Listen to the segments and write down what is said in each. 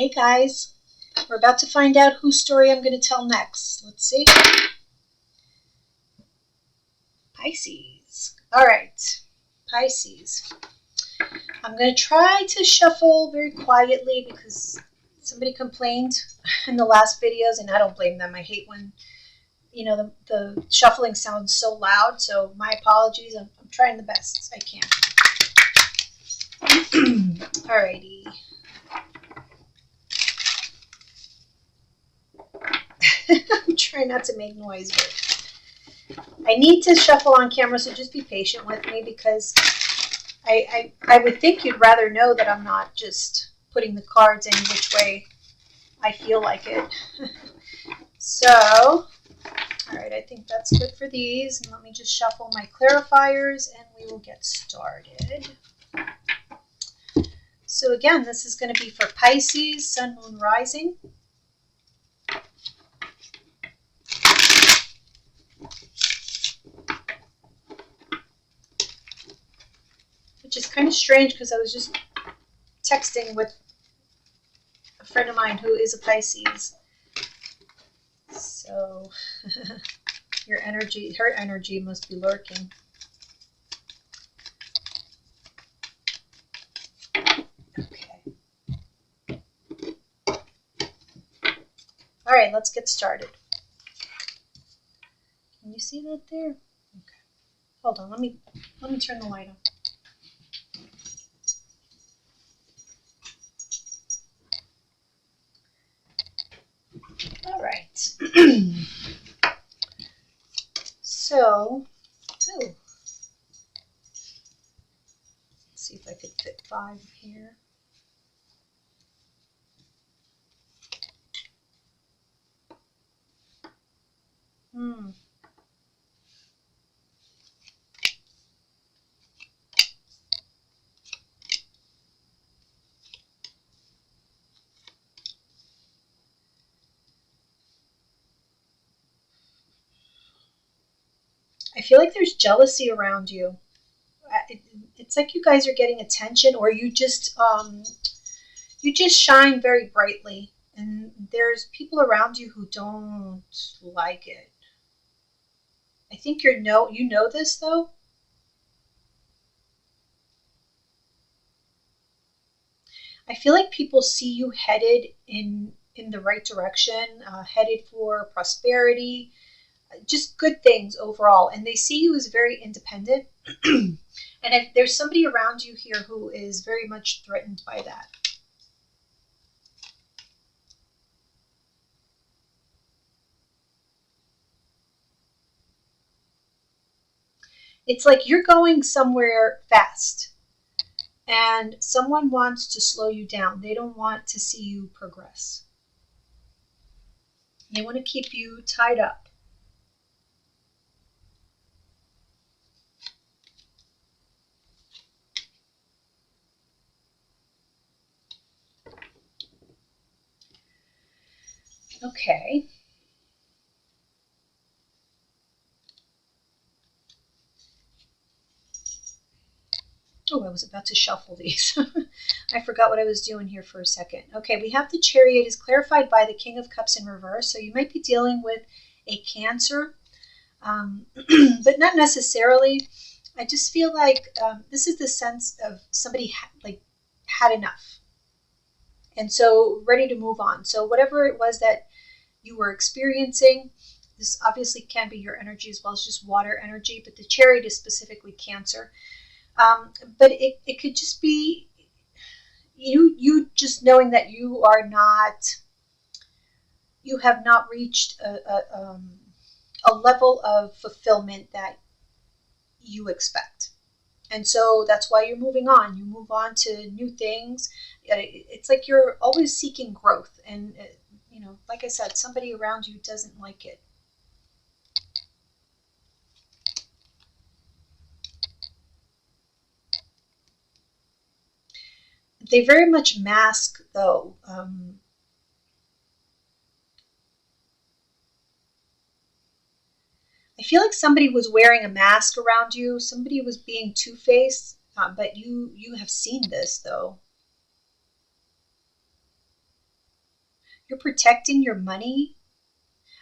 Hey guys, we're about to find out whose story I'm going to tell next. Let's see. Pisces. All right, Pisces. I'm going to try to shuffle very quietly because somebody complained in the last videos, and I don't blame them. I hate when, the shuffling sounds so loud, so my apologies. I'm trying the best I can. Alrighty. I'm trying not to make noise, but I need to shuffle on camera, so just be patient with me because I would think you'd rather know that I'm not just putting the cards any which way I feel like it. So, all right, I think that's good for these. And let me just shuffle my clarifiers and we will get started. So again, this is going to be for Pisces, Sun, Moon, Rising. Which is kind of strange because I was just texting with a friend of mine who is a Pisces. So her energy must be lurking. Okay. All right, let's get started. Can you see that there? Okay. Hold on, let me turn the light on. All right. So, let's see if I could fit 5 here. I feel like there's jealousy around you. It's like you guys are getting attention, or you just shine very brightly, and there's people around you who don't like it. I think you know this though. I feel like people see you headed in the right direction, headed for prosperity, just good things overall, and they see you as very independent. And if there's somebody around you here who is very much threatened by that. It's like you're going somewhere fast and someone wants to slow you down. They don't want to see you progress. They want to keep you tied up. Okay. Oh, I was about to shuffle these. I forgot what I was doing here for a second. Okay, we have the Chariot is clarified by the King of Cups in reverse. So you might be dealing with a Cancer, but not necessarily. I just feel like this is the sense of somebody had enough. And so ready to move on. So whatever it was that you were experiencing, this obviously can be your energy as well as just water energy, but the Chariot is specifically Cancer. But it could just be you just knowing that you have not reached a level of fulfillment that you expect. And so that's why you're moving on. You move on to new things. It's like you're always seeking growth. And, like I said, somebody around you doesn't like it. They very much mask, though. I feel like somebody was wearing a mask around you. Somebody was being two-faced, but you have seen this, though. You're protecting your money.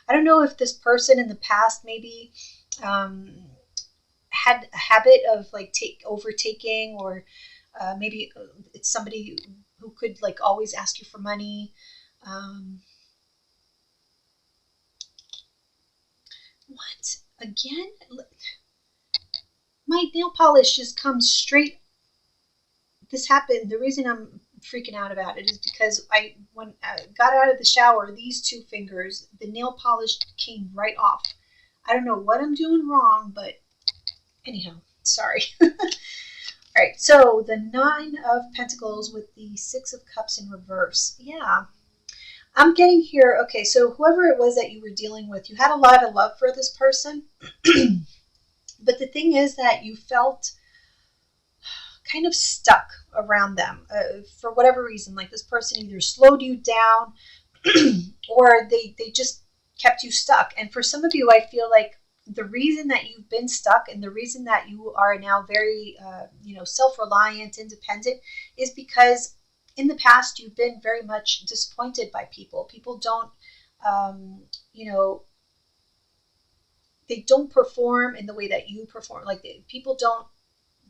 I don't know if this person in the past maybe had a habit of like overtaking, or maybe it's somebody who could like always ask you for money. Um, what? Again? My nail polish just comes straight. This happened. The reason I'm freaking out about it is because when I got out of the shower, these two fingers, the nail polish came right off. I don't know what I'm doing wrong, but anyhow, sorry. All right, so the Nine of Pentacles with the Six of Cups in reverse. Yeah, I'm getting here. Okay, so whoever it was that you were dealing with, you had a lot of love for this person. But the thing is that you felt kind of stuck around them for whatever reason. Like this person either slowed you down or they just kept you stuck. And for some of you, I feel like the reason that you've been stuck and the reason that you are now very, self-reliant, independent, is because in the past you've been very much disappointed by people. People don't, they don't perform in the way that you perform. Like people don't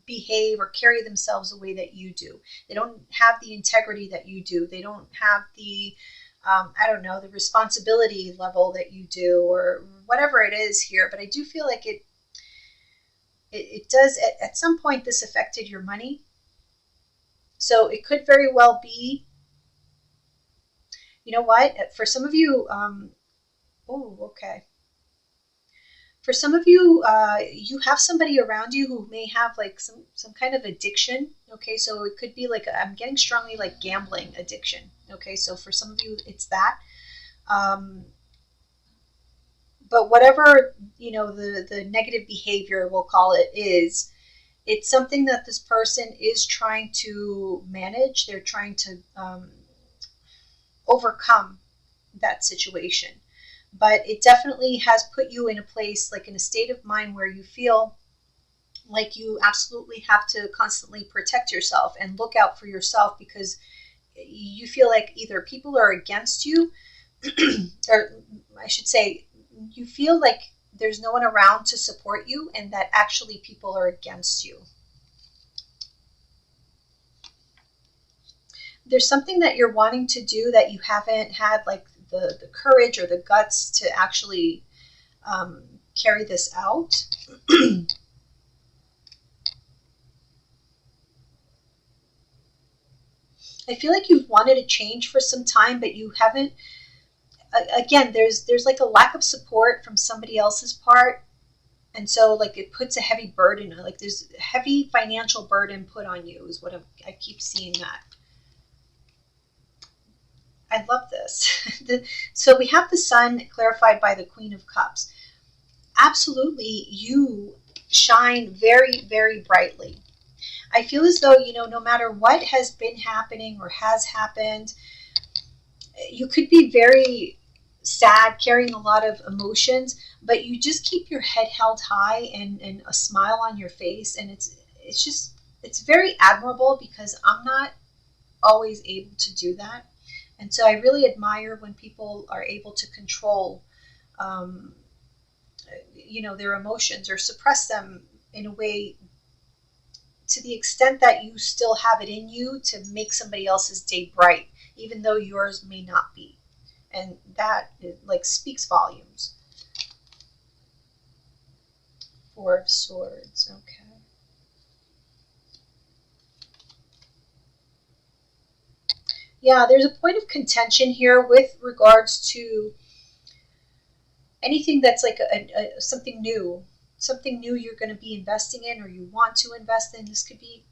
behave or carry themselves the way that you do. They don't have the integrity that you do. They don't have the the responsibility level that you do, or whatever it is here. But I do feel like it does at some point this affected your money. So it could very well be, you know what, for some of you, okay. For some of you, you have somebody around you who may have like some kind of addiction. Okay, so it could be like, I'm getting strongly like gambling addiction. Okay, so for some of you, it's that. But whatever, the negative behavior, we'll call it, is, it's something that this person is trying to manage. They're trying to overcome that situation. But it definitely has put you in a place, like in a state of mind where you feel like you absolutely have to constantly protect yourself and look out for yourself, because you feel like either people are against you, or I should say, you feel like there's no one around to support you, and that actually people are against you. There's something that you're wanting to do that you haven't had like the courage or the guts to actually carry this out. I feel like you've wanted a change for some time, but you haven't. Again, there's like a lack of support from somebody else's part, and so like it puts a heavy burden. Like there's a heavy financial burden put on you, is what I keep seeing that. I love this. So we have the Sun clarified by the Queen of Cups. Absolutely, you shine very, very brightly. I feel as though, no matter what has been happening or has happened, you could be very sad, carrying a lot of emotions, but you just keep your head held high and a smile on your face. And it's very admirable, because I'm not always able to do that. And so I really admire when people are able to control, their emotions or suppress them in a way to the extent that you still have it in you to make somebody else's day bright, even though yours may not be. And that like speaks volumes. Four of Swords, okay. Yeah, there's a point of contention here with regards to anything that's like something new you're going to be investing in, or you want to invest in. This could be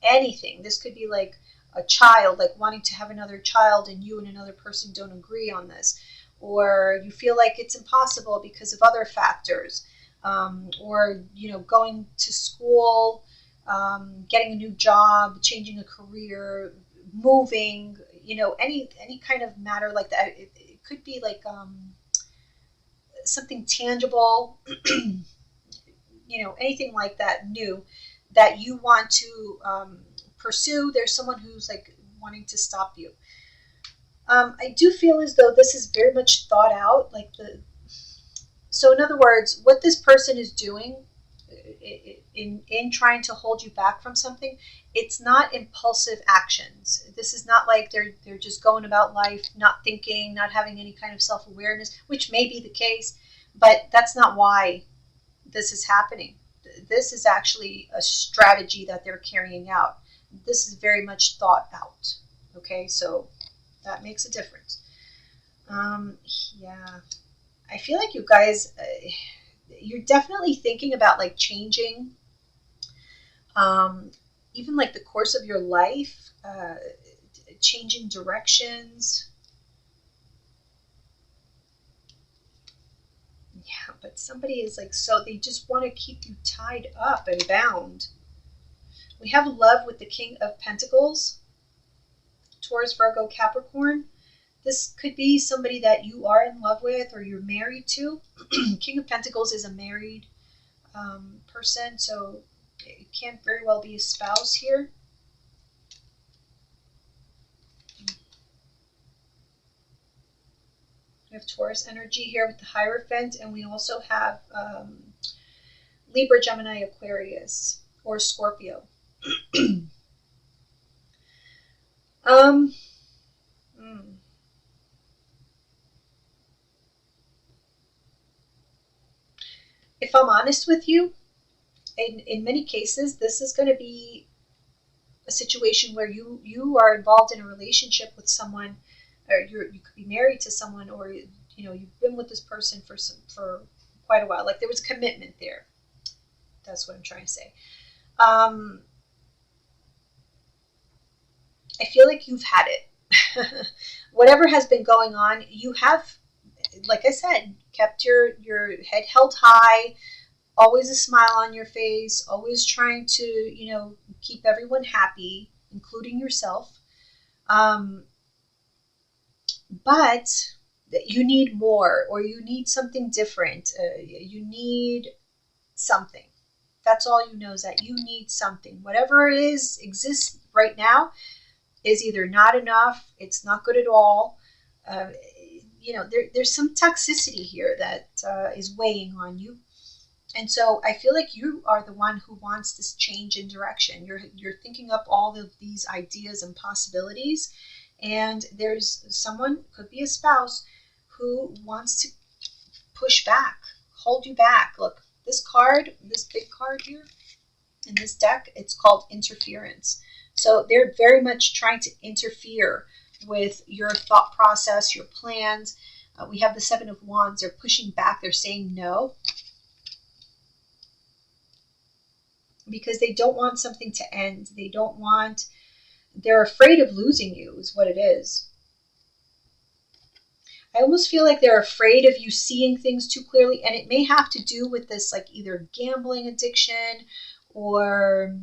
anything. This could be like a child, like wanting to have another child, and you and another person don't agree on this, or you feel like it's impossible because of other factors, or going to school, getting a new job, changing a career, moving, any kind of matter like that. It could be like something tangible, anything like that new that you want to pursue. There's someone who's like wanting to stop you. I do feel as though this is very much thought out. So in other words, what this person is doing in trying to hold you back from something, it's not impulsive actions. This is not like they're just going about life, not thinking, not having any kind of self-awareness, which may be the case, but that's not why this is happening. This is actually a strategy that they're carrying out. This is very much thought out. Okay, so that makes a difference. Yeah, I feel like you guys, you're definitely thinking about like changing, um, even like the course of your life, changing directions. Yeah, but somebody is like, so they just want to keep you tied up and bound. We have love with the King of Pentacles, Taurus, Virgo, Capricorn. This could be somebody that you are in love with or you're married to. King of Pentacles is a married person, so it can very well be a spouse here. We have Taurus energy here with the Hierophant, and we also have Libra, Gemini, Aquarius, or Scorpio. um, mm. If I'm honest with you, in many cases, this is going to be a situation where you are involved in a relationship with someone, or you could be married to someone, or you've been with this person for quite a while. Like there was commitment there. That's what I'm trying to say. Um, I feel like you've had it. Whatever has been going on, you have, like I said, kept your head held high, always a smile on your face, always trying to, keep everyone happy, including yourself. Um, but you need more, or you need something different. You need something. That's all you know, is that you need something. Whatever exists right now is either not enough, it's not good at all. Uh, there's some toxicity here that is weighing on you. And so I feel like you are the one who wants this change in direction. You're thinking up all of these ideas and possibilities, and there's someone, could be a spouse, who wants to push back, hold you back. Look, this card, this big card here in this deck, it's called interference. So they're very much trying to interfere with your thought process, your plans. We have the Seven of Wands. They're pushing back. They're saying no, because they don't want something to end. They're afraid of losing you, is what it is. I almost feel like they're afraid of you seeing things too clearly, and it may have to do with this, like either gambling addiction, or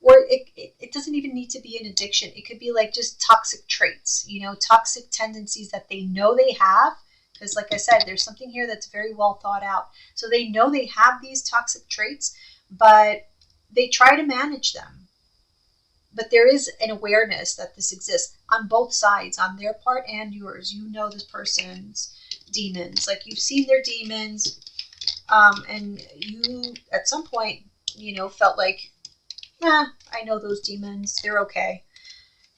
it doesn't even need to be an addiction. It could be like just toxic traits, toxic tendencies that they know they have. Because like I said, there's something here that's very well thought out. So they know they have these toxic traits, but they try to manage them. But there is an awareness that this exists on both sides, on their part and yours. You know this person's demons. Like you've seen their demons, and you at some point, felt like, I know those demons. They're okay.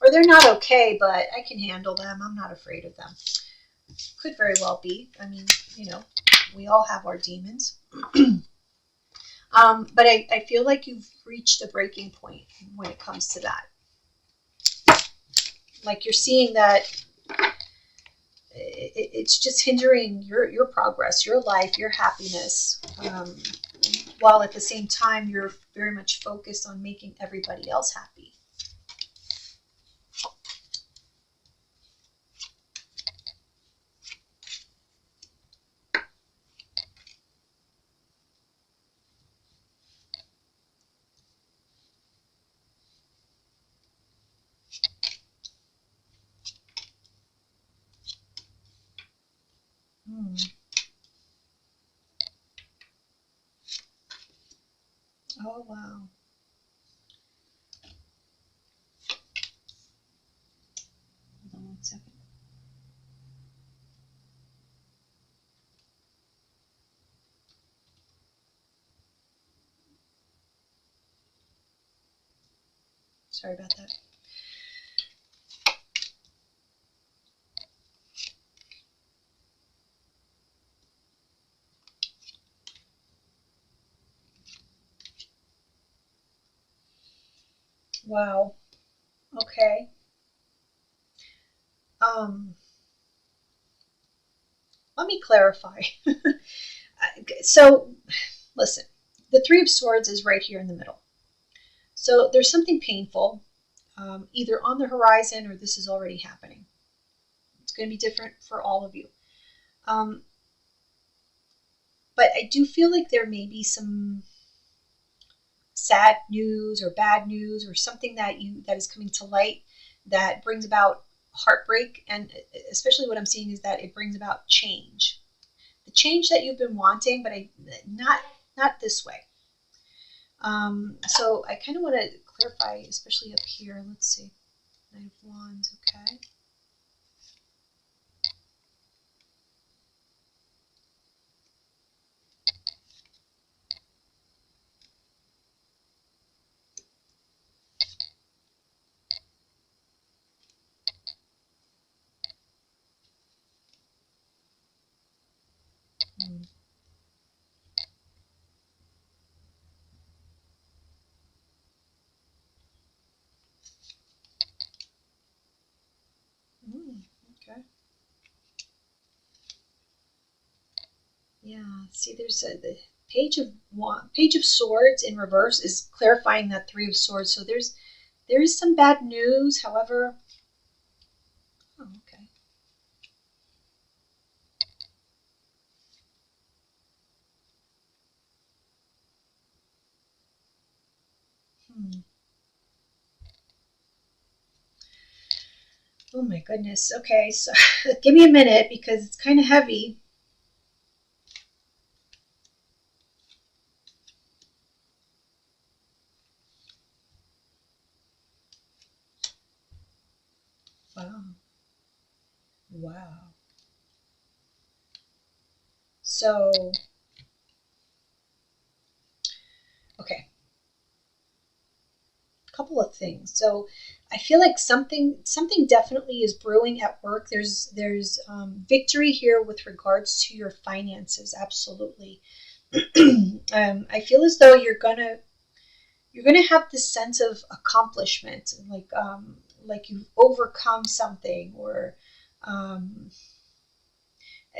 Or they're not okay, but I can handle them. I'm not afraid of them. Could very well be. I mean, we all have our demons. But I feel like you've reached a breaking point when it comes to that. Like you're seeing that it's just hindering your progress, your life, your happiness, while at the same time you're very much focused on making everybody else happy. Hmm. Oh, wow. Hold on one second. Sorry about that. Wow. Okay. Um, Let me clarify. So, listen, the Three of Swords is right here in the middle. So there's something painful, either on the horizon or this is already happening. It's going to be different for all of you. Um, but I do feel like there may be some sad news or bad news or something that is coming to light that brings about heartbreak, and especially what I'm seeing is that it brings about change. The change that you've been wanting, but not this way. So I kind of want to clarify, especially up here. Let's see. Knight of Wands, okay. Hmm. Okay. Yeah. See, there's the Page of Swords in reverse is clarifying that Three of Swords. So there is some bad news. However, oh, okay. Hmm. Oh my goodness. Okay, so give me a minute because it's kind of heavy. Wow. Wow. So, okay, a couple of things. So, I feel like something definitely is brewing at work. There's victory here with regards to your finances. Absolutely. I feel as though you're gonna have this sense of accomplishment, like you've overcome something, or um,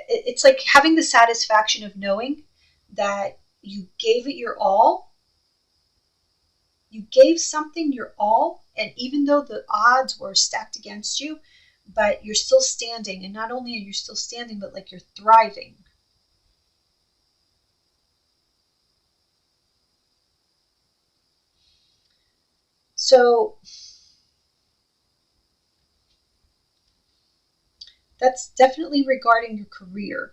it's like having the satisfaction of knowing that you gave it your all. You gave something your all, and even though the odds were stacked against you, but you're still standing. And not only are you still standing, but like you're thriving. So that's definitely regarding your career.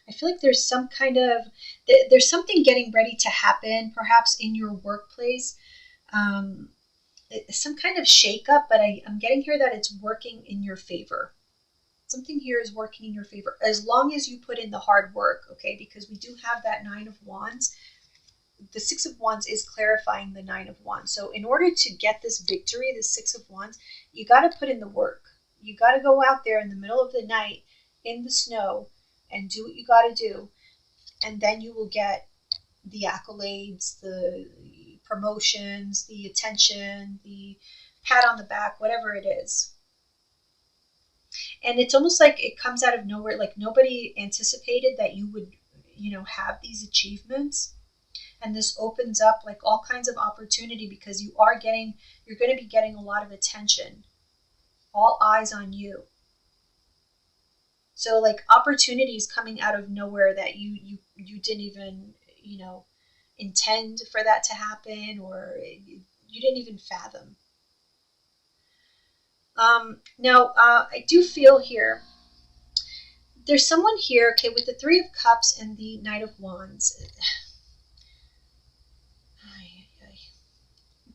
I feel like there's something getting ready to happen, perhaps in your workplace. Um, some kind of shakeup, but I'm getting here that it's working in your favor. Something here is working in your favor as long as you put in the hard work, okay? Because we do have that Nine of Wands. The Six of Wands is clarifying the Nine of Wands. So in order to get this victory, the Six of Wands, you got to put in the work. You got to go out there in the middle of the night in the snow and do what you got to do, and then you will get the accolades, the promotions, the attention, the pat on the back, whatever it is. And it's almost like it comes out of nowhere. Like nobody anticipated that you would, have these achievements. And this opens up like all kinds of opportunity because you're going to be getting a lot of attention, all eyes on you. So like opportunities coming out of nowhere that you didn't even, intend for that to happen, or you didn't even fathom. Now, I do feel here there's someone here, okay, with the Three of Cups and the Knight of Wands.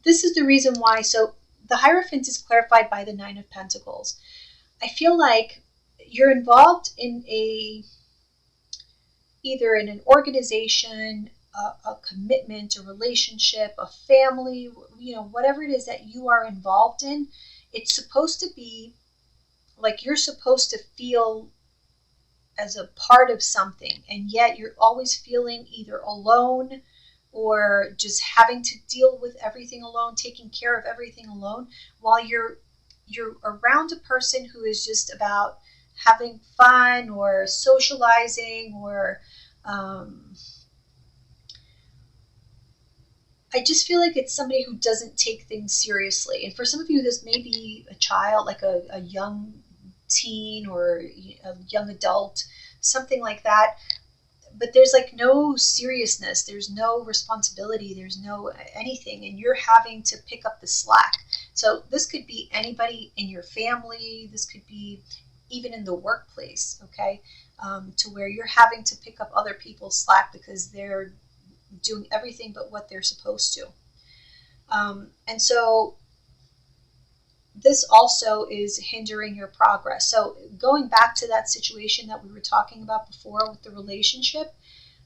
This is the reason why. So the Hierophant is clarified by the Nine of Pentacles. I feel like you're involved in either in an organization, a commitment, a relationship, a family, whatever it is that you are involved in, it's supposed to be like you're supposed to feel as a part of something, and yet you're always feeling either alone or just having to deal with everything alone, taking care of everything alone, while you're around a person who is just about having fun or socializing or I just feel like it's somebody who doesn't take things seriously. And for some of you, this may be a child, like a young teen or a young adult, something like that. But there's like no seriousness, there's no responsibility, there's no anything, and you're having to pick up the slack. So this could be anybody in your family, this could be even in the workplace, okay, to where you're having to pick up other people's slack because they're doing everything but what they're supposed to. And so this also is hindering your progress. So going back to that situation that we were talking about before with the relationship,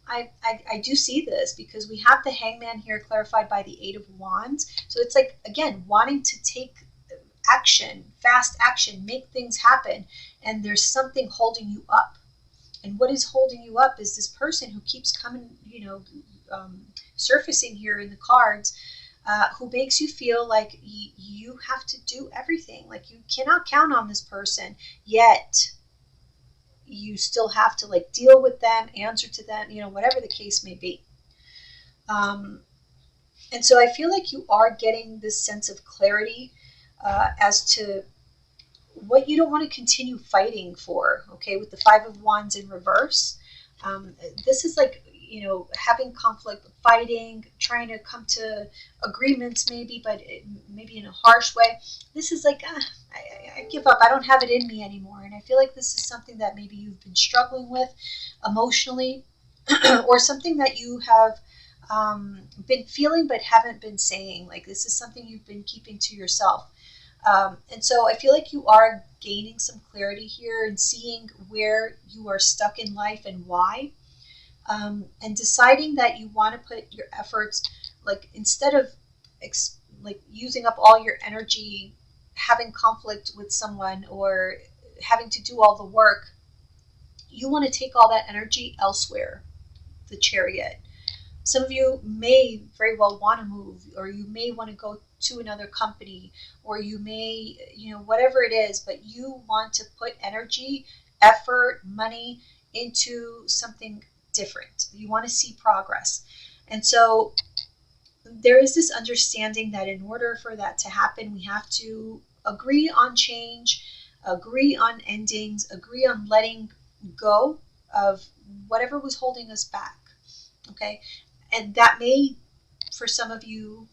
I do see this because we have the Hangman here clarified by the Eight of Wands. So it's like, again, wanting to take action, fast action, make things happen, and there's something holding you up. And what is holding you up is this person who keeps coming, surfacing here in the cards, who makes you feel like you have to do everything. Like you cannot count on this person, yet you still have to like deal with them, answer to them, whatever the case may be. And so I feel like you are getting this sense of clarity as to what you don't want to continue fighting for, okay, with the Five of Wands in reverse. This is like, having conflict, fighting, trying to come to agreements maybe, but maybe in a harsh way. This is like, I give up. I don't have it in me anymore. And I feel like this is something that maybe you've been struggling with emotionally or something that you have been feeling but haven't been saying. Like this is something you've been keeping to yourself. And so I feel like you are gaining some clarity here and seeing where you are stuck in life and why. And deciding that you want to put your efforts, like instead of using up all your energy having conflict with someone or having to do all the work, you want to take all that energy elsewhere. The Chariot. Some of you may very well want to move, or you may want to go to another company, or you may, whatever it is, but you want to put energy, effort, money into something different. You want to see progress. And so there is this understanding that in order for that to happen, we have to agree on change, agree on endings, agree on letting go of whatever was holding us back. Okay. And that may, for some of you,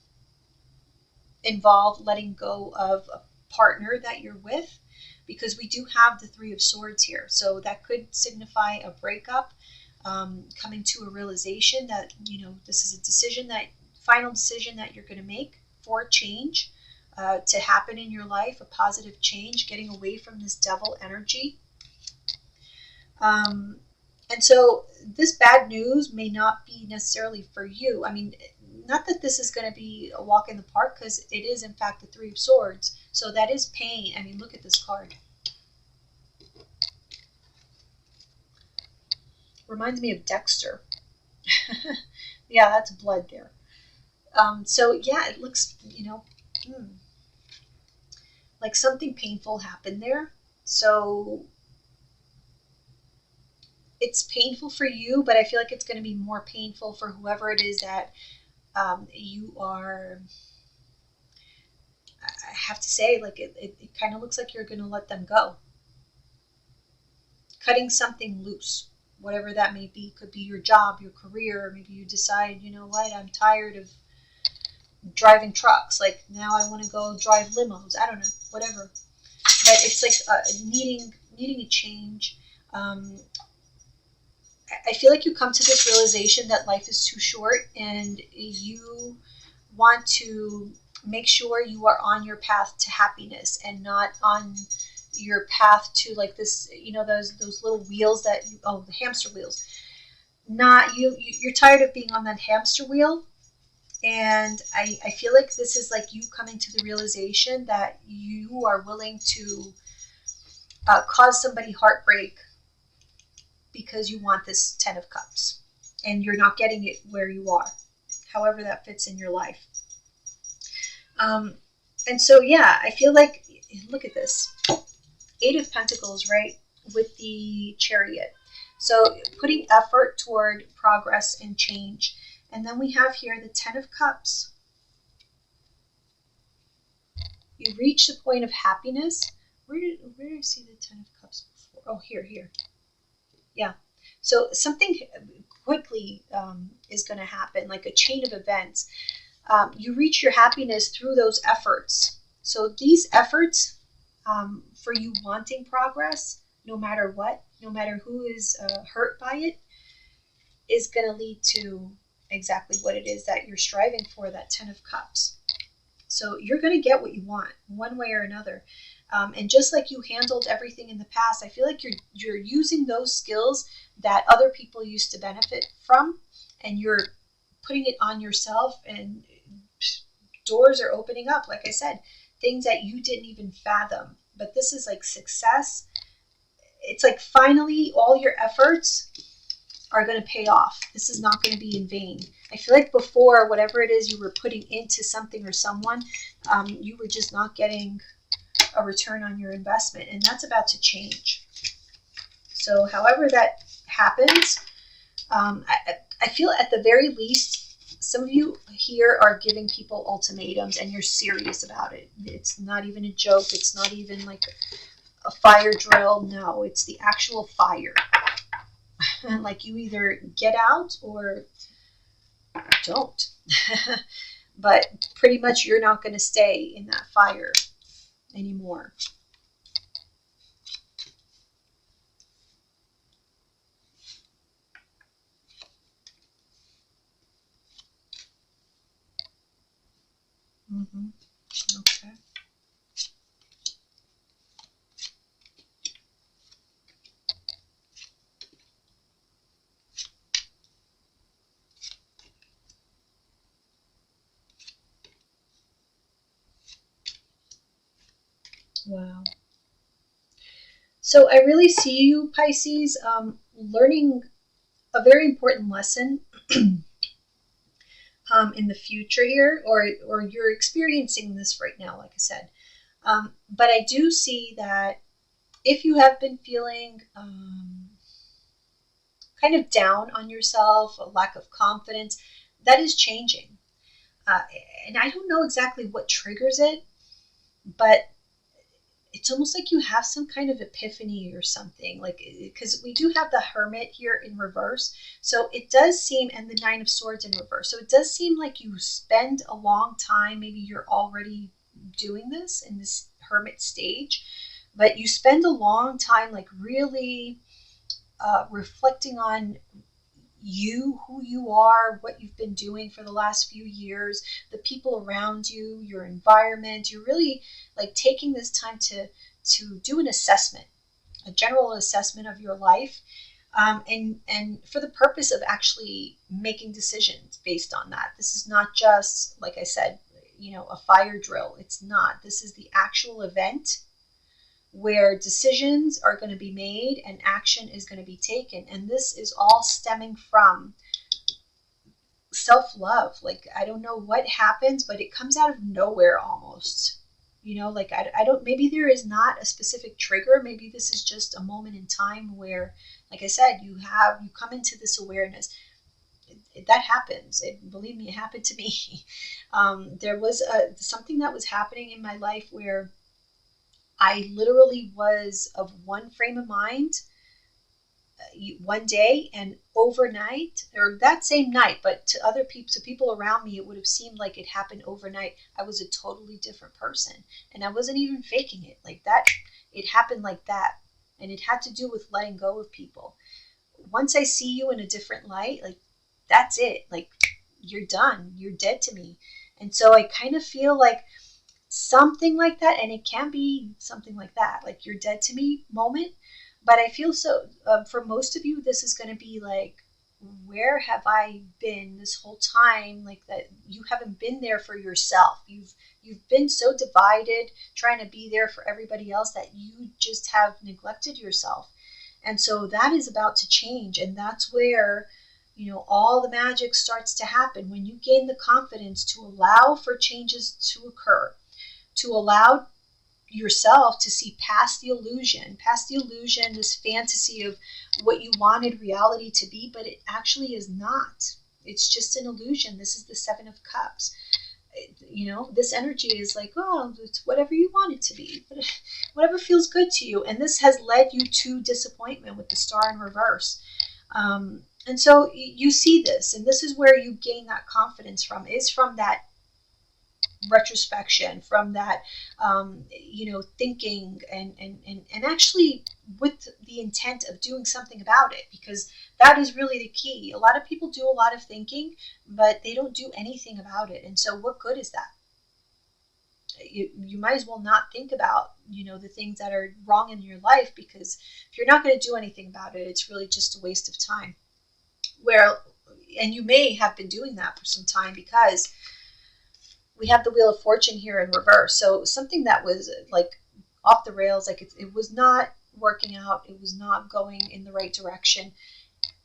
involve letting go of a partner that you're with, because we do have the Three of Swords here. So that could signify a breakup, coming to a realization that, this is a decision, that final decision that you're going to make for change to happen in your life, a positive change, getting away from this devil energy. And so this bad news may not be necessarily for you. I mean, not that this is going to be a walk in the park, because it is, in fact, the Three of Swords. So that is pain. I mean, look at this card. Reminds me of Dexter. Yeah, that's blood there. So, yeah, it looks, like something painful happened there. So it's painful for you, but I feel like it's going to be more painful for whoever it is that you are. I have to say, like, it kind of looks like you're going to let them go. Cutting something loose, whatever that may be. Could be your job, your career. Maybe you decide, I'm tired of driving trucks. Like, now I want to go drive limos. I don't know, whatever. But it's like needing a change. I feel like you come to this realization that life is too short, and you want to make sure you are on your path to happiness and not on your path to like this, those little wheels that the hamster wheels. not you're tired of being on that hamster wheel. And I feel like this is like you coming to the realization that you are willing to cause somebody heartbreak because you want this 10 of cups and you're not getting it where you are, however that fits in your life. And so, yeah, I feel like, look at this. 8 of Pentacles, right, with the Chariot. So putting effort toward progress and change. And then we have here the 10 of Cups. You reach the point of happiness. Where did I see the 10 of Cups before? Oh, here. Yeah. So something quickly is going to happen, like a chain of events. You reach your happiness through those efforts. So these efforts for you wanting progress, no matter what, no matter who is hurt by it, is going to lead to exactly what it is that you're striving for, that 10 of Cups. So you're going to get what you want one way or another. And just like you handled everything in the past, I feel like you're using those skills that other people used to benefit from, and you're putting it on yourself, and doors are opening up. Like I said, things that you didn't even fathom. But this is like success. It's like finally all your efforts are going to pay off. This is not going to be in vain. I feel like before, whatever it is you were putting into something or someone, you were just not getting a return on your investment, and that's about to change. So however that happens, I feel at the very least, some of you here are giving people ultimatums and you're serious about it. It's not even a joke. It's not even like a fire drill. No, it's the actual fire. Like you either get out or don't. But pretty much you're not going to stay in that fire anymore. Mm-hmm. Okay. Wow. So I really see you, Pisces, learning a very important lesson in the future here, or you're experiencing this right now, like I said. But I do see that if you have been feeling kind of down on yourself, a lack of confidence, that is changing. And I don't know exactly what triggers it, but it's almost like you have some kind of epiphany or something, like, because we do have the Hermit here in reverse. So it does seem, and the 9 of Swords in reverse. So it does seem like you spend a long time, maybe you're already doing this in this Hermit stage, but you spend a long time like really reflecting on you, who you are, what you've been doing for the last few years, the people around you, your environment. You're really like taking this time to do an assessment, a general assessment of your life, and for the purpose of actually making decisions based on that. This is not just, like I said, a fire drill. It's not. This is the actual event where decisions are going to be made and action is going to be taken. And this is all stemming from self-love. Like, I don't know what happens, but it comes out of nowhere almost. Like I don't, maybe there is not a specific trigger. Maybe this is just a moment in time where, like I said, you come into this awareness. That happens. Believe me, it happened to me. There was something that was happening in my life where I literally was of one frame of mind one day, and overnight, or that same night, but to other people, to people around me, it would have seemed like it happened overnight. I was a totally different person, and I wasn't even faking it. Like that, it happened like that, and it had to do with letting go of people. Once I see you in a different light, like that's it. Like you're done. You're dead to me. And so I kind of feel like something like that, and it can be something like that, like you're dead to me moment. But I feel so for most of you, this is going to be like where have I been this whole time? Like that you haven't been there for yourself. You've been so divided trying to be there for everybody else that you just have neglected yourself. And so that is about to change, and that's where all the magic starts to happen when you gain the confidence to allow for changes to occur, to allow yourself to see past the illusion, this fantasy of what you wanted reality to be, but it actually is not. It's just an illusion. This is the Seven of Cups. This energy is like, oh, it's whatever you want it to be, whatever feels good to you. And this has led you to disappointment with the Star in reverse. And so you see this, and this is where you gain that confidence from, is from that retrospection, from that thinking and actually with the intent of doing something about it, because that is really the key. A lot of people do a lot of thinking, but they don't do anything about it. And so what good is that? You might as well not think about the things that are wrong in your life, because if you're not going to do anything about it, it's really just a waste of time. And you may have been doing that for some time, because we have the Wheel of Fortune here in reverse. So something that was like off the rails, like it was not working out, it was not going in the right direction.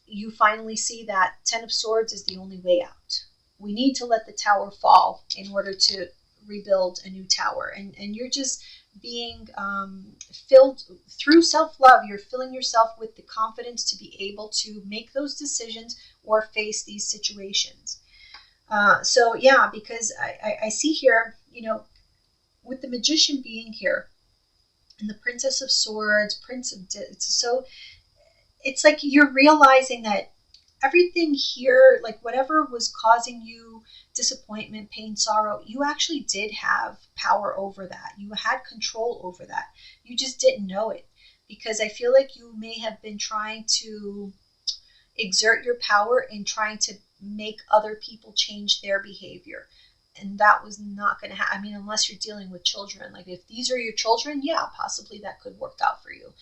You finally see that Ten of Swords is the only way out. We need to let the tower fall in order to rebuild a new tower. And you're just being filled through self-love. You're filling yourself with the confidence to be able to make those decisions or face these situations. So yeah, because I see here, with the Magician being here and the Princess of Swords, so it's like you're realizing that everything here, like whatever was causing you disappointment, pain, sorrow, you actually did have power over that. You had control over that. You just didn't know it, because I feel like you may have been trying to exert your in trying to make other people change their behavior. And that was not going to happen. I mean, unless you're dealing with children. Like if these are your children, yeah, possibly that could work out for you.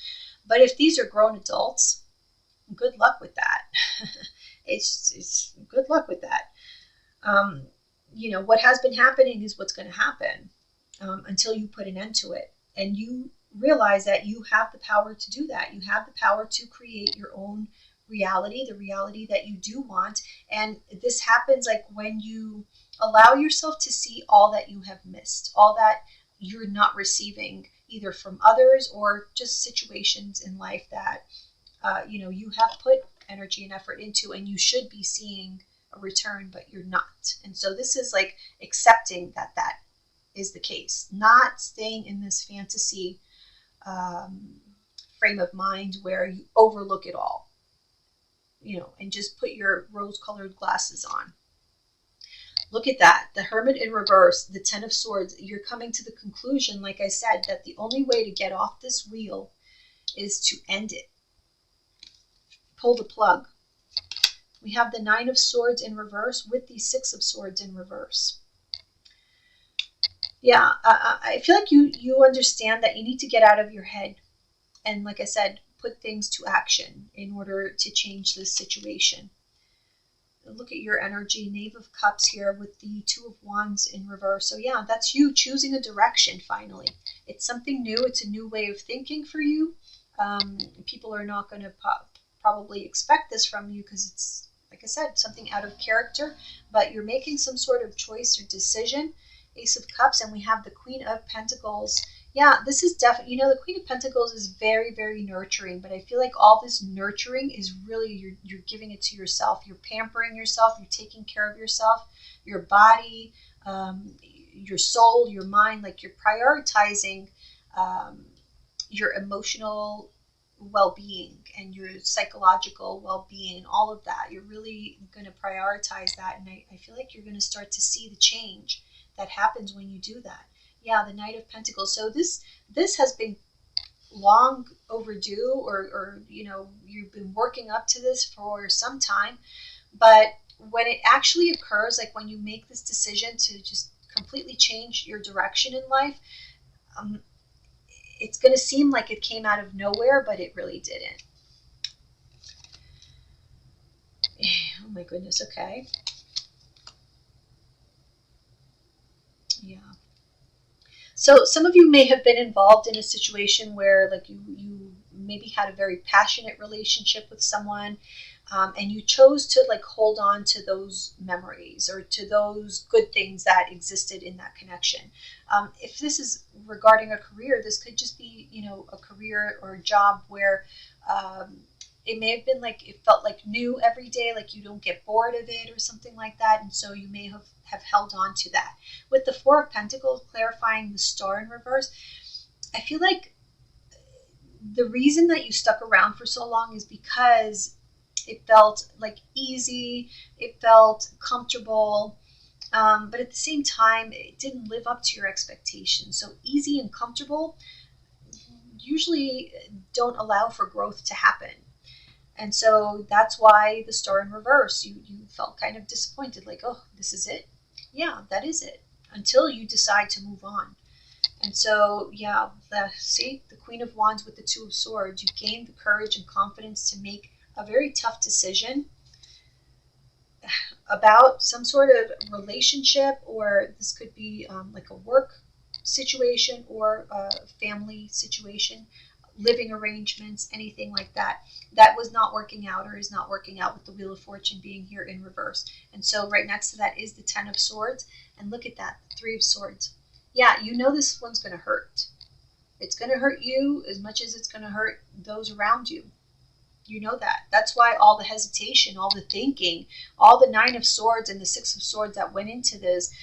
But if these are grown adults, good luck with that. it's good luck with that. What has been happening is what's going to happen until you put an end to it. And you realize that you have the power to do that. You have the power to create your own reality, the reality that you do want. And this happens like when you allow yourself to see all that you have missed, all that you're not receiving, either from others or just situations in life that you have put energy and effort into, and you should be seeing a return, but you're not. And so this is like accepting that is the case, not staying in this fantasy frame of mind where you overlook it all, and just put your rose-colored glasses on. Look at that, the Hermit in reverse, the Ten of Swords. You're coming to the conclusion, like I said, that the only way to get off this wheel is to end it. Pull the plug. We have the Nine of Swords in reverse with the Six of Swords in reverse. Yeah, I feel like you understand that you need to get out of your head. And like I said, put things to action in order to change this situation. Look at your energy, Knave of Cups here with the Two of Wands in reverse. So yeah, that's you choosing a direction finally. It's something new. It's a new way of thinking for you. People are not going to probably expect this from you, because it's, like I said, something out of character, but you're making some sort of choice or decision. Ace of Cups, and we have the Queen of Pentacles. Yeah, this is definitely, the Queen of Pentacles is very, very nurturing, but I feel like all this nurturing is really, you're giving it to yourself. You're pampering yourself. You're taking care of yourself, your body, your soul, your mind. Like you're prioritizing your emotional well-being and your psychological well-being and all of that. You're really going to prioritize that, and I feel like you're going to start to see the change that happens when you do that. Yeah, the Knight of Pentacles. So this has been long overdue, or you've been working up to this for some time, but when it actually occurs, like when you make this decision to just completely change your direction in life, it's going to seem like it came out of nowhere, but it really didn't. Oh my goodness, okay. Yeah. So some of you may have been involved in a situation where like you maybe had a very passionate relationship with someone, and you chose to like hold on to those memories or to those good things that existed in that connection. If this is regarding a career, this could just be, a career or a job where um, it may have been like it felt like new every day, like you don't get bored of it or something like that. And so you may have held on to that. With the Four of Pentacles clarifying the star in reverse, I feel like the reason that you stuck around for so long is because it felt like easy, it felt comfortable, but at the same time, it didn't live up to your expectations. So easy and comfortable usually don't allow for growth to happen. And so that's why the star in reverse, you felt kind of disappointed, like, oh, this is it? Yeah, that is it, until you decide to move on. And so, yeah, the Queen of Wands with the Two of Swords, you gained the courage and confidence to make a very tough decision about some sort of relationship, or this could be like a work situation or a family situation, living arrangements, anything like that, that was not working out or is not working out with the Wheel of Fortune being here in reverse. And so right next to that is the Ten of Swords. And look at that, the Three of Swords. Yeah, this one's going to hurt. It's going to hurt you as much as it's going to hurt those around you. You know that. That's why all the hesitation, all the thinking, all the Nine of Swords and the Six of Swords that went into this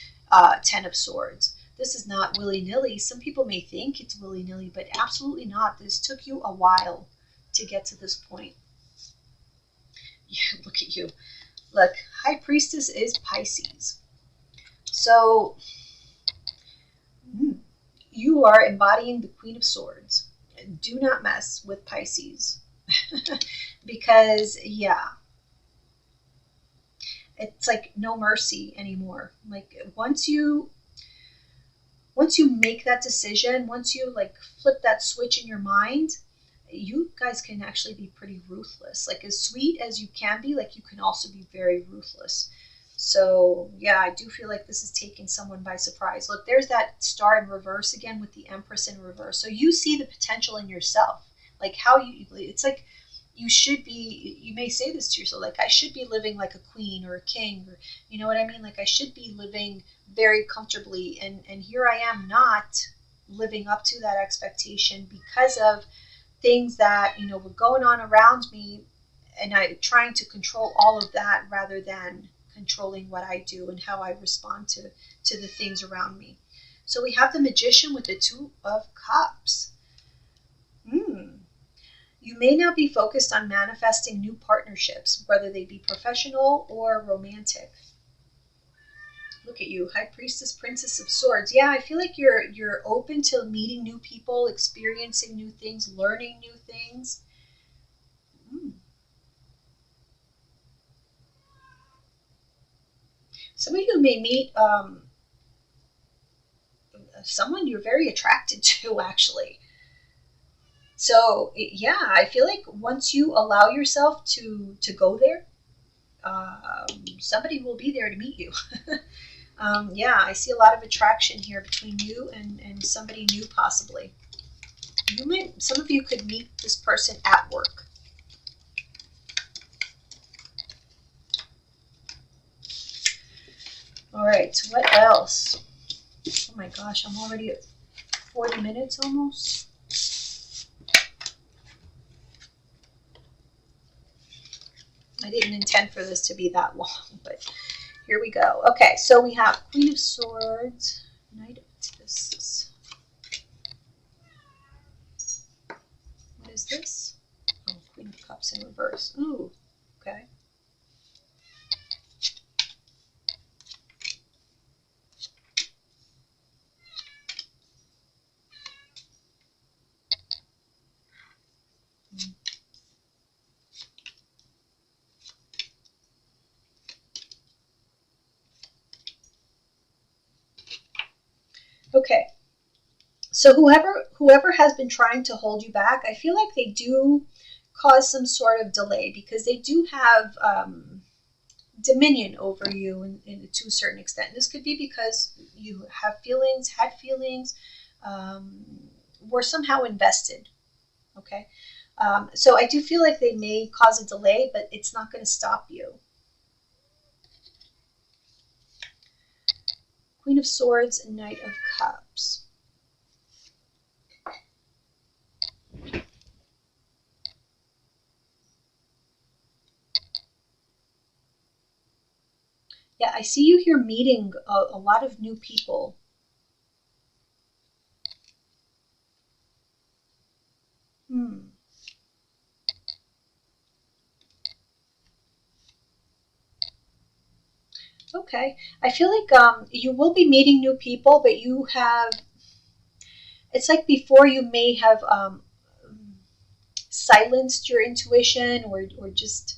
Ten of Swords. This is not willy-nilly. Some people may think it's willy-nilly, but absolutely not. This took you a while to get to this point. Yeah, look at you. Look, High Priestess is Pisces. So you are embodying the Queen of Swords. Do not mess with Pisces. Because, yeah, it's like no mercy anymore. Like once you make that decision, once you like flip that switch in your mind, you guys can actually be pretty ruthless. Like as sweet as you can be, like you can also be very ruthless. So yeah, I do feel like this is taking someone by surprise. Look, there's that star in reverse again with the Empress in reverse. So you see the potential in yourself, like how it's like you may say this to yourself, like I should be living like a queen or a king, or you know what I mean? Like I should be living very comfortably, and here I am not living up to that expectation because of things that, were going on around me, and I trying to control all of that rather than controlling what I do and how I respond to the things around me. So we have the Magician with the Two of Cups. You may now be focused on manifesting new partnerships, whether they be professional or romantic. Look at you, High Priestess, Princess of Swords. Yeah, I feel like you're open to meeting new people, experiencing new things, learning new things. Some of you may meet someone you're very attracted to, actually. So yeah, I feel like once you allow yourself to go there, somebody will be there to meet you. Yeah, I see a lot of attraction here between you and somebody new, possibly. Some of you could meet this person at work. All right, what else? Oh my gosh, I'm already at 40 minutes almost. I didn't intend for this to be that long, but here we go. Okay, so we have Queen of Swords, Knight of Discs. What is this? Oh, Queen of Cups in reverse. Ooh, okay. Okay, so whoever has been trying to hold you back, I feel like they do cause some sort of delay because they do have dominion over you to a certain extent. This could be because you have feelings, had feelings, were somehow invested. Okay. So I do feel like they may cause a delay, but it's not going to stop you. Queen of Swords and Knight of Cups. Yeah, I see you here meeting a lot of new people. Okay. I feel like you will be meeting new people, but you have, it's like before you may have silenced your intuition or just,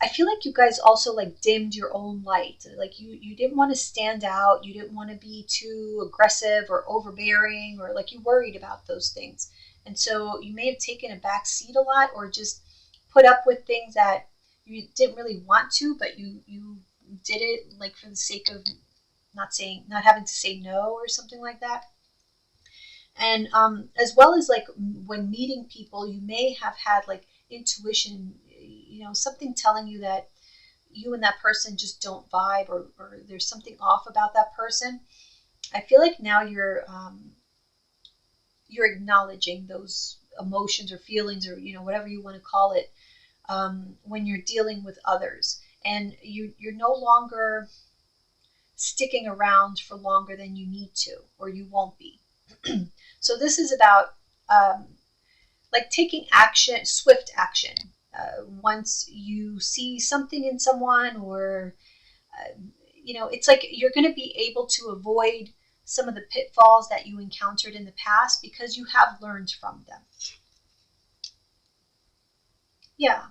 I feel like you guys also like dimmed your own light. Like you didn't want to stand out. You didn't want to be too aggressive or overbearing, or like you worried about those things. And so you may have taken a back seat a lot, or just put up with things that you didn't really want to, but you did it like for the sake of not having to say no or something like that. And as well as like when meeting people, you may have had like intuition, something telling you that you and that person just don't vibe, or there's something off about that person. I feel like now you're acknowledging those emotions or feelings, or whatever you want to call it, when you're dealing with others, and you're no longer sticking around for longer than you need to, or you won't be. So this is about like taking action, swift action. Once you see something in someone, or it's like you're going to be able to avoid some of the pitfalls that you encountered in the past because you have learned from them. Yeah.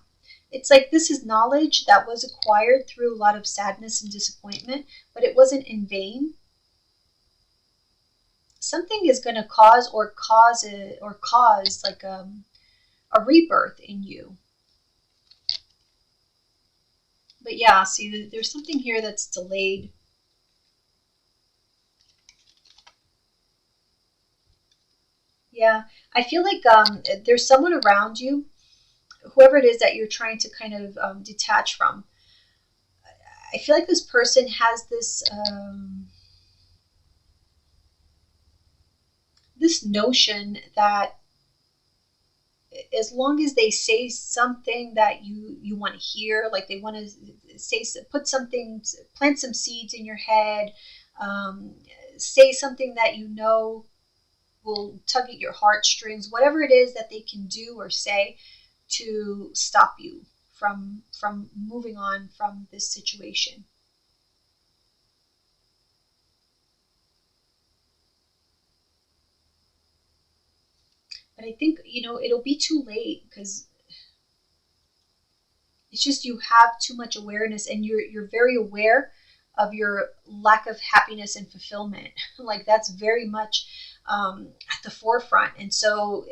It's like this is knowledge that was acquired through a lot of sadness and disappointment, but it wasn't in vain. Something is going to cause like a rebirth in you. But yeah, see, there's something here that's delayed. Yeah, I feel like there's someone around you, whoever it is that you're trying to kind of detach from. I feel like this person has this notion that as long as they say something that you want to hear, like they want to plant some seeds in your head, say something that will tug at your heartstrings, whatever it is that they can do or say to stop you from moving on from this situation. But I think, it'll be too late, because it's just you have too much awareness, and you're very aware of your lack of happiness and fulfillment. Like that's very much at the forefront. And so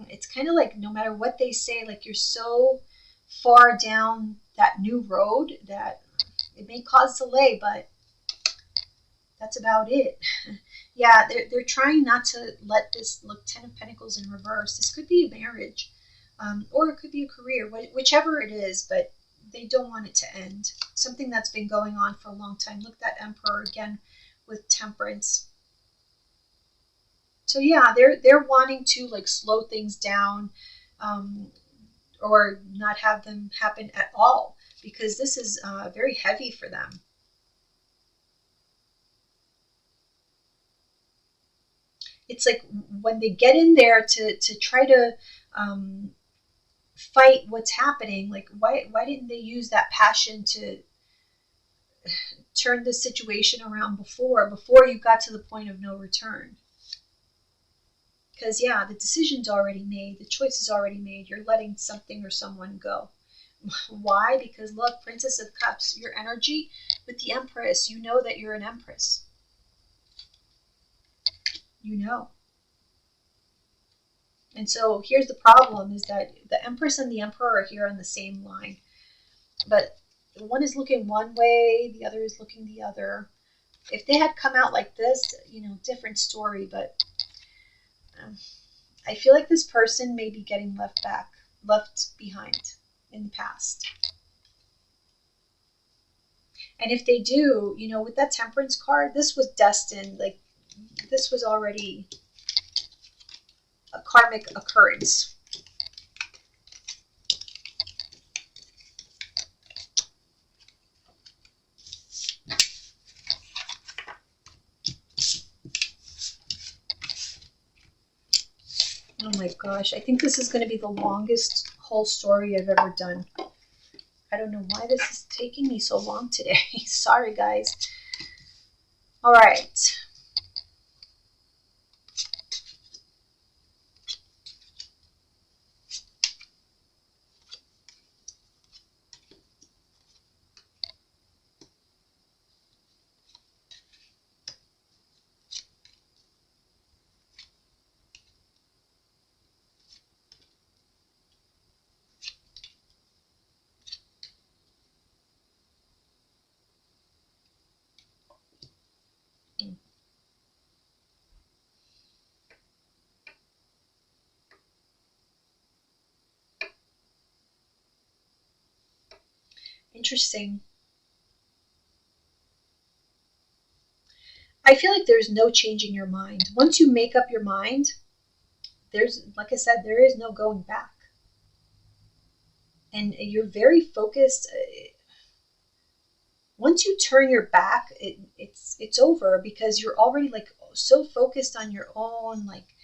it's kind of like no matter what they say, like you're so far down that new road that it may cause delay, but that's about it. Yeah, they're trying not to let this look. Ten of Pentacles in reverse. This could be a marriage, or it could be a career, whichever it is, but they don't want it to end. Something that's been going on for a long time. Look, that Emperor again with Temperance. So yeah, they're wanting to like slow things down, or not have them happen at all, because this is very heavy for them. It's like when they get in there to try to fight what's happening, like why didn't they use that passion to turn the situation around before you got to the point of no return? Because yeah, the decision's already made, the choice is already made. You're letting something or someone go. Why? Because look, Princess of Cups, your energy with the Empress, you know that you're an Empress. And so here's the problem, is that the Empress and the Emperor are here on the same line. but one is looking one way, the other is looking the other. If they had come out like this, different story, but um, I feel like this person may be getting left behind in the past. And if they do, with that Temperance card, this was destined. Like, this was already a karmic occurrence. Oh my gosh, I think this is going to be the longest whole story I've ever done. I don't know why this is taking me so long today. Sorry, guys. All right. Interesting. I feel like there's no changing your mind. Once you make up your mind, like I said, there is no going back. And you're very focused. Once you turn your back, it's over, because you're already like so focused on your own like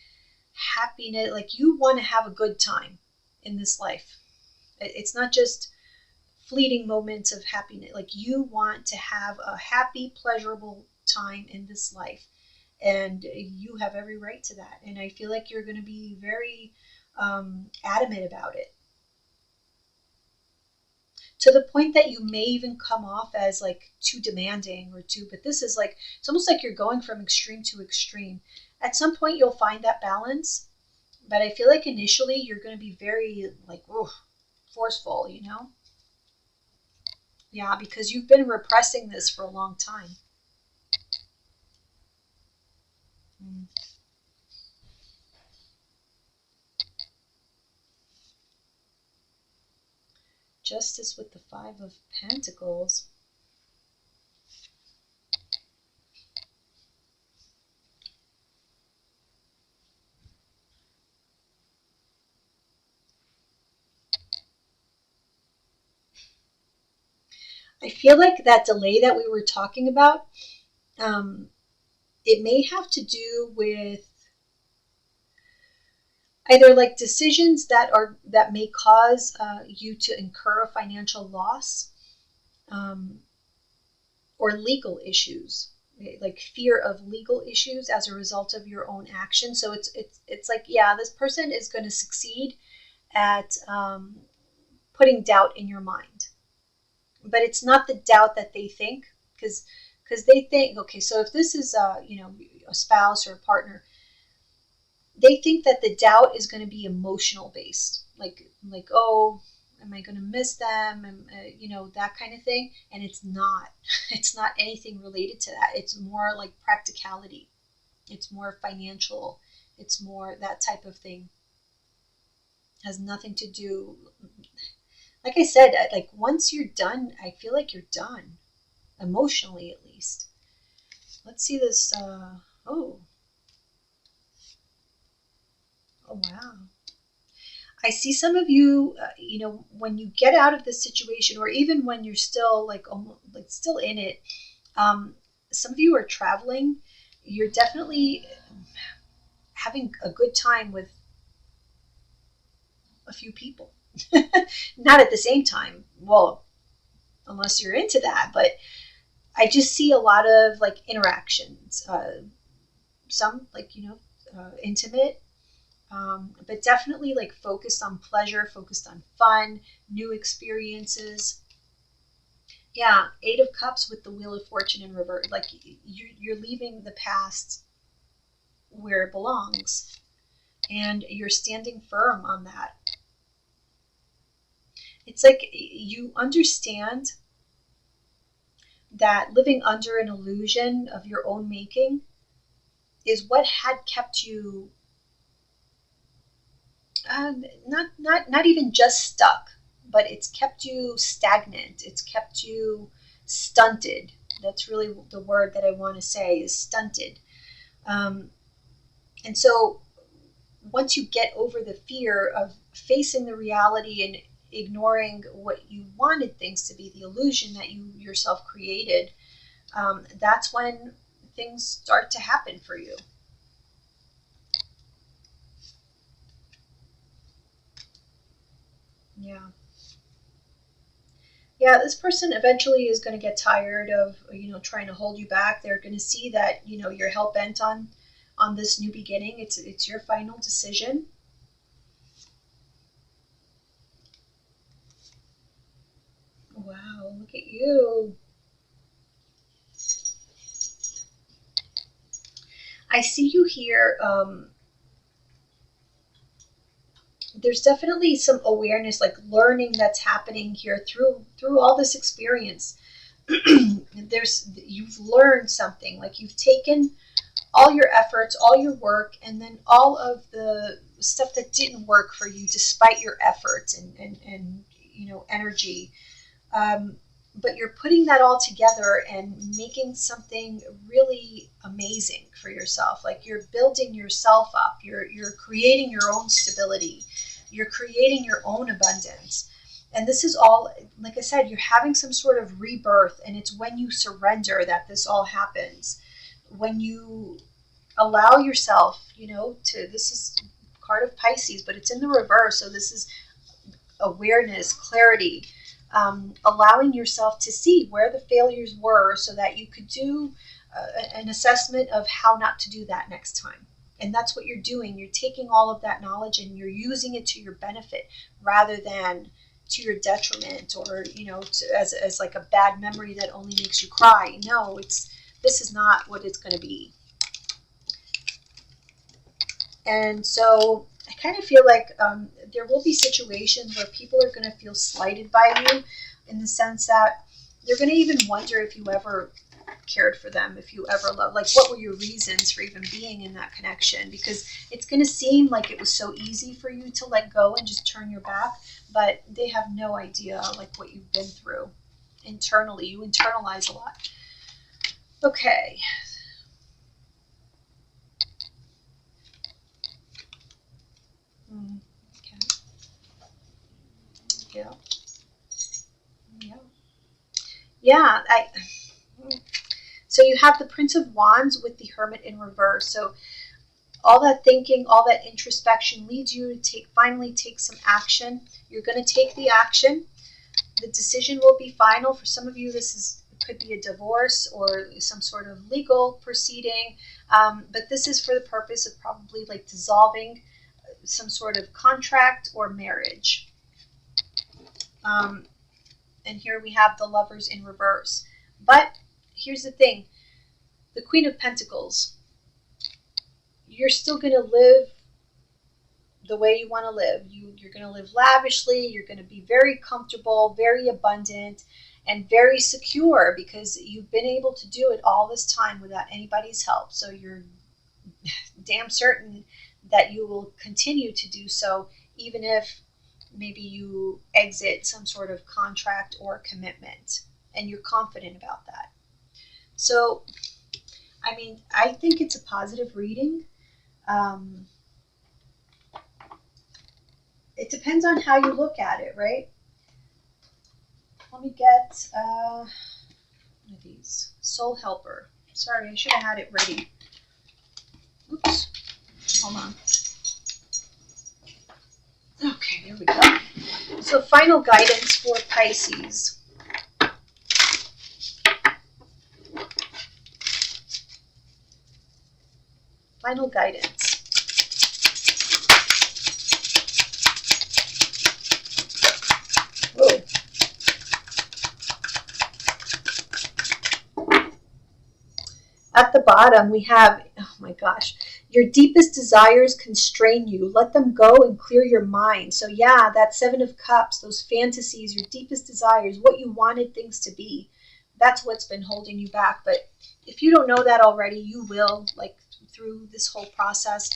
happiness. Like, you want to have a good time in this life. It's not just fleeting moments of happiness. Like, you want to have a happy, pleasurable time in this life, and you have every right to that. And I feel like you're going to be very adamant about it, to the point that you may even come off as like too demanding or too, but this is like, it's almost like you're going from extreme to extreme. At some point you'll find that balance, but I feel like initially you're going to be very like, forceful, Yeah, because you've been repressing this for a long time. Mm. Justice with the Five of Pentacles. I feel like that delay that we were talking about, um, it may have to do with either like decisions that may cause you to incur a financial loss, um, or legal issues, like fear of legal issues as a result of your own action. So it's like, yeah, this person is going to succeed at putting doubt in your mind, but it's not the doubt that they think, because they think, okay, so if this is a spouse or a partner, they think that the doubt is going to be emotional based, like, oh, am I going to miss them, and that kind of thing. And it's not. It's not anything related to that. It's more like practicality. It's more financial. It's more that type of thing. Has nothing to do, like I said, like, once you're done, I feel like you're done, emotionally at least. Let's see this. Oh, oh wow. I see some of you, when you get out of this situation, or even when you're still like almost like still in it, some of you are traveling. You're definitely having a good time with a few people. Not at the same time. Well, unless you're into that, but I just see a lot of like interactions. Some like, intimate, but definitely like focused on pleasure, focused on fun, new experiences. Yeah, Eight of Cups with the Wheel of Fortune in reverse. Like, you're leaving the past where it belongs, and you're standing firm on that. It's like you understand that living under an illusion of your own making is what had kept you not even just stuck, but it's kept you stagnant. It's kept you stunted. That's really the word that I want to say, is stunted. And so once you get over the fear of facing the reality and ignoring what you wanted things to be, the illusion that you yourself created, that's when things start to happen for you. Yeah. Yeah, this person eventually is going to get tired of, trying to hold you back. They're going to see that, you're hell bent on this new beginning. It's your final decision. Wow, look at you. I see you here. There's definitely some awareness, like learning, that's happening here through all this experience. You've learned something, like you've taken all your efforts, all your work, and then all of the stuff that didn't work for you despite your efforts and energy. But you're putting that all together and making something really amazing for yourself. Like you're building yourself up. You're creating your own stability. You're creating your own abundance. And this is all, like I said, you're having some sort of rebirth, and it's when you surrender that this all happens. When you allow yourself, this is card of Pisces, but it's in the reverse. So this is awareness, clarity, allowing yourself to see where the failures were so that you could do an assessment of how not to do that next time. And that's what you're doing. You're taking all of that knowledge and you're using it to your benefit rather than to your detriment, or as like a bad memory that only makes you cry. No, this is not what it's going to be. And so I kind of feel like there will be situations where people are going to feel slighted by you, in the sense that they're going to even wonder if you ever cared for them, if you ever loved, like what were your reasons for even being in that connection, because it's going to seem like it was so easy for you to let go and just turn your back, but they have no idea like what you've been through internally. You internalize a lot. Okay. Okay. Yeah. Yeah. So you have the Prince of Wands with the Hermit in reverse. So all that thinking, all that introspection leads you to finally take some action. You're going to take the action. The decision will be final. For some of you, could be a divorce or some sort of legal proceeding. But this is for the purpose of probably like dissolving some sort of contract or marriage. And here we have the Lovers in reverse. But here's the thing. The Queen of Pentacles. You're still going to live the way you want to live. You're going to live lavishly. You're going to be very comfortable, very abundant, and very secure, because you've been able to do it all this time without anybody's help. So you're damn certain that you will continue to do so, even if maybe you exit some sort of contract or commitment, and you're confident about that. So, I mean, I think it's a positive reading. It depends on how you look at it, right? Let me get one of these. Soul Helper. Sorry, I should have had it ready. Oops. Hold on. Okay, there we go. So final guidance for Pisces. Final guidance. Whoa. At the bottom, we have, oh my gosh, Your deepest desires constrain you. Let them go and clear your mind. So yeah, that Seven of Cups, those fantasies, your deepest desires, what you wanted things to be, that's what's been holding you back. But if you don't know that already, you will, like through this whole process.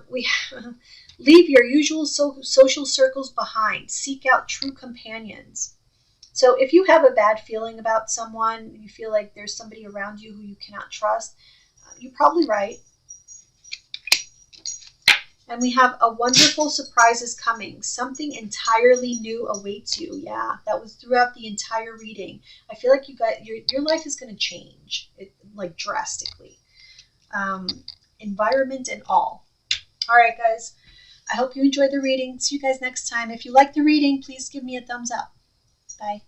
We leave your usual social circles behind. Seek out true companions. So if you have a bad feeling about someone, you feel like there's somebody around you who you cannot trust, you're probably right. And we have a wonderful surprise is coming. Something entirely new awaits you. Yeah, that was throughout the entire reading. I feel like you got your life is going to change, like drastically. Environment and all. All right, guys. I hope you enjoyed the reading. See you guys next time. If you like the reading, please give me a thumbs up. Bye.